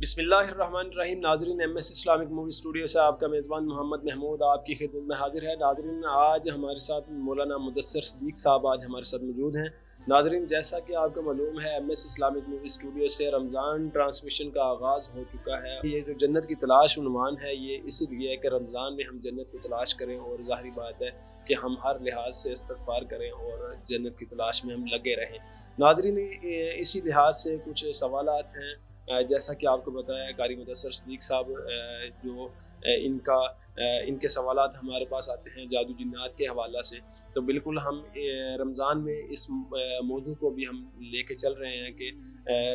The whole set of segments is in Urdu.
بسم اللہ الرحمن الرحیم۔ ناظرین، M S Islamic movie studio سے آپ کا میزبان محمد محمود آپ کی خدمت میں حاضر ہے۔ ناظرین، آج ہمارے ساتھ مولانا مدثر صدیق صاحب آج ہمارے ساتھ موجود ہیں۔ ناظرین، جیسا کہ آپ کو معلوم ہے، M S Islamic movie studio سے رمضان ٹرانسمیشن کا آغاز ہو چکا ہے۔ یہ جو جنت کی تلاش عنوان ہے، یہ اسی لیے ہے کہ رمضان میں ہم جنت کو تلاش کریں، اور ظاہری بات ہے کہ ہم ہر لحاظ سے استغفار کریں اور جنت کی تلاش میں ہم لگے رہیں۔ ناظرین، اسی لحاظ سے کچھ سوالات ہیں، جیسا کہ آپ کو بتایا قاری مدثر صدیق صاحب جو ان کے سوالات ہمارے پاس آتے ہیں جادو جنات کے حوالہ سے، تو بالکل ہم رمضان میں اس موضوع کو بھی ہم لے کے چل رہے ہیں کہ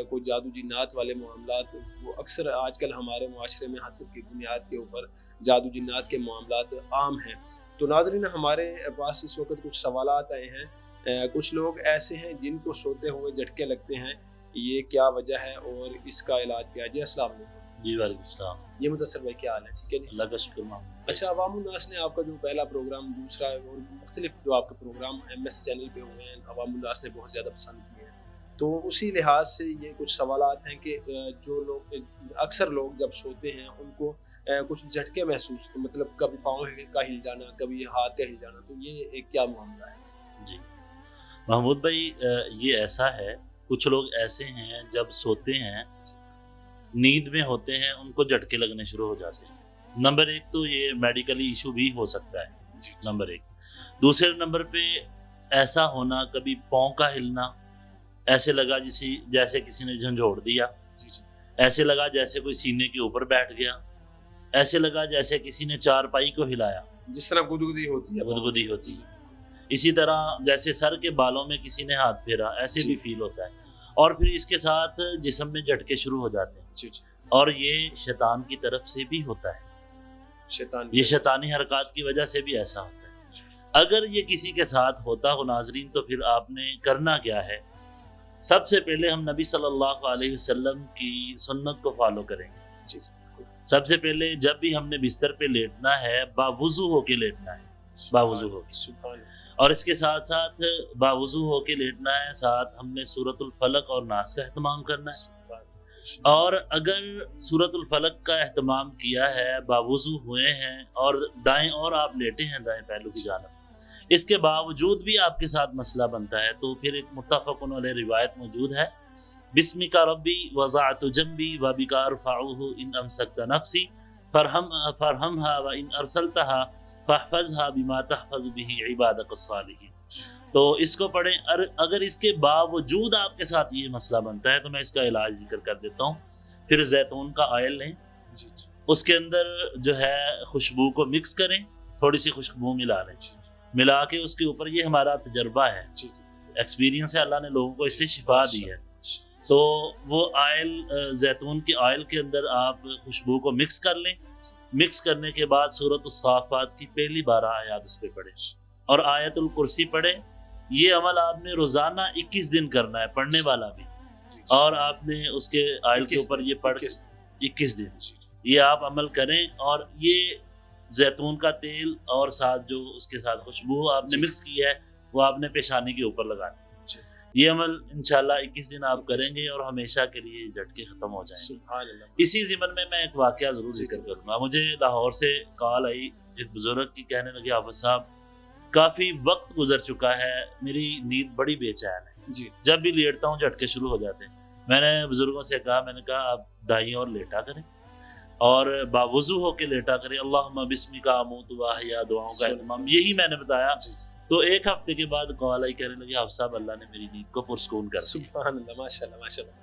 کوئی جادو جنات والے معاملات، وہ اکثر آج کل ہمارے معاشرے میں حسد کی بنیاد کے اوپر جادو جنات کے معاملات عام ہیں۔ تو ناظرین، ہمارے پاس اس وقت کچھ سوالات آئے ہیں۔ کچھ لوگ ایسے ہیں جن کو سوتے ہوئے جھٹکے لگتے ہیں، یہ کیا وجہ ہے اور اس کا علاج کیا ہے؟ جی السلام علیکم۔ جی وعلیکم السلام۔ یہ مدثر بھائی کیا حال ہے؟ ٹھیک ہے جی، اللہ کا شکر مام۔ اچھا، عوام الناس نے آپ کا جو پہلا پروگرام، دوسرا اور مختلف جو آپ کے پروگرام ایم ایس چینل پہ ہوئے ہیں، عوام الناس نے بہت زیادہ پسند کیے ہیں، تو اسی لحاظ سے یہ کچھ سوالات ہیں کہ جو لوگ اکثر لوگ جب سوتے ہیں ان کو کچھ جھٹکے محسوس، مطلب کبھی پاؤں کا ہل جانا، کبھی ہاتھ کا ہل جانا، تو یہ ایک کیا معاملہ ہے؟ جی محمود بھائی، یہ ایسا ہے، کچھ لوگ ایسے ہیں جب سوتے ہیں، نیند میں ہوتے ہیں، ان کو جھٹکے لگنے شروع ہو جاتے ہیں۔ نمبر ایک تو یہ میڈیکلی ایشو بھی ہو سکتا ہے، نمبر ایک۔ دوسرے نمبر پہ ایسا ہونا، کبھی پاؤں کا ہلنا، ایسے لگا جیسے کسی نے جھنجھوڑ دیا، ایسے لگا جیسے کوئی سینے کے اوپر بیٹھ گیا، ایسے لگا جیسے کسی نے چارپائی کو ہلایا، جس طرح گدگدی ہوتی ہے، گدگدی ہوتی ہے۔ اسی طرح جیسے سر کے بالوں میں کسی نے ہاتھ پھیرا، ایسے بھی فیل ہوتا ہے۔ اور پھر اس کے ساتھ جسم میں جھٹکے شروع ہو جاتے ہیں، اور یہ شیطان کی طرف سے بھی ہوتا ہے، یہ شیطانی حرکات کی وجہ سے بھی ایسا ہوتا ہے۔ اگر یہ کسی کے ساتھ ہوتا ہو ناظرین، تو پھر آپ نے کرنا کیا ہے؟ سب سے پہلے ہم نبی صلی اللہ علیہ وسلم کی سنت کو فالو کریں گے۔ سب سے پہلے جب بھی ہم نے بستر پہ لیٹنا ہے، باوضو ہو کے لیٹنا ہے، باوضو ہو کے، اور اس کے ساتھ ساتھ باوضو ہو کے لیٹنا ہے، ساتھ ہم نے سورۃ الفلق اور ناس کا اہتمام کرنا ہے۔ اور اگر سورۃ الفلق کا اہتمام کیا ہے، باوضو ہوئے ہیں اور دائیں اور آپ لیٹے ہیں دائیں پہلو کی جانب، اس کے باوجود بھی آپ کے ساتھ مسئلہ بنتا ہے، تو پھر ایک متفق علیہ روایت موجود ہے، بسمک ربی وضعت جنبی وبک ارفعہ ان امسکت نفسی فرحمھا وان ارسلتھا فاحفظھا بما تحفظ به عبادک الصالحین۔ تو اس کو پڑھیں۔ اگر اس کے باوجود آپ کے ساتھ یہ مسئلہ بنتا ہے، تو میں اس کا علاج ذکر کر دیتا ہوں۔ پھر زیتون کا آئل لیں، اس کے اندر جو ہے خوشبو کو مکس کریں، تھوڑی سی خوشبو ملا لیں، ملا کے اس کے اوپر، یہ ہمارا تجربہ ہے، ایکسپیرینس ہے، اللہ نے لوگوں کو اس سے شفا دی ہے، تو وہ آئل، زیتون کے آئل کے اندر آپ خوشبو کو مکس کر لیں۔ مکس کرنے کے بعد سورۃ الصافات کی پہلی 12 آیات اس پہ پڑھیں اور آیت الکرسی پڑھیں۔ یہ عمل آپ نے روزانہ 21 دن کرنا ہے، پڑھنے والا بھی، اور آپ نے اس کے آئل کے اوپر یہ پڑھ 21 دن یہ آپ عمل کریں، اور یہ زیتون کا تیل اور ساتھ جو اس کے ساتھ خوشبو آپ نے مکس کی ہے، وہ آپ نے پیشانی کے اوپر لگانی۔ یہ عمل انشاءاللہ 21 دن آپ کریں گے اور ہمیشہ کے لیے جھٹکے ختم ہو جائیں گے۔ اسی ضمن میں ایک واقعہ ضرور ذکر کروں گا۔ مجھے لاہور سے کال آئی ایک بزرگ کی، کہنے لگے حافظ صاحب کافی وقت گزر چکا ہے، میری نیند بڑی بے چین ہے، جب بھی لیٹتا ہوں جھٹکے شروع ہو جاتے ہیں۔ میں نے بزرگوں سے کہا، میں نے کہا آپ دائیں اور لیٹا کریں اور باوضو ہو کے لیٹا کریں، اللہم بسمک اموت واحیا، دعاؤں کا اہتمام، یہی میں نے بتایا۔ تو ایک ہفتے کے بعد کال آئی، کہنے لگے حافظ صاحب اللہ نے میری نیند کو پرسکون کر دیا۔ سبحان اللہ، ماشاء اللہ، ماشاء اللہ۔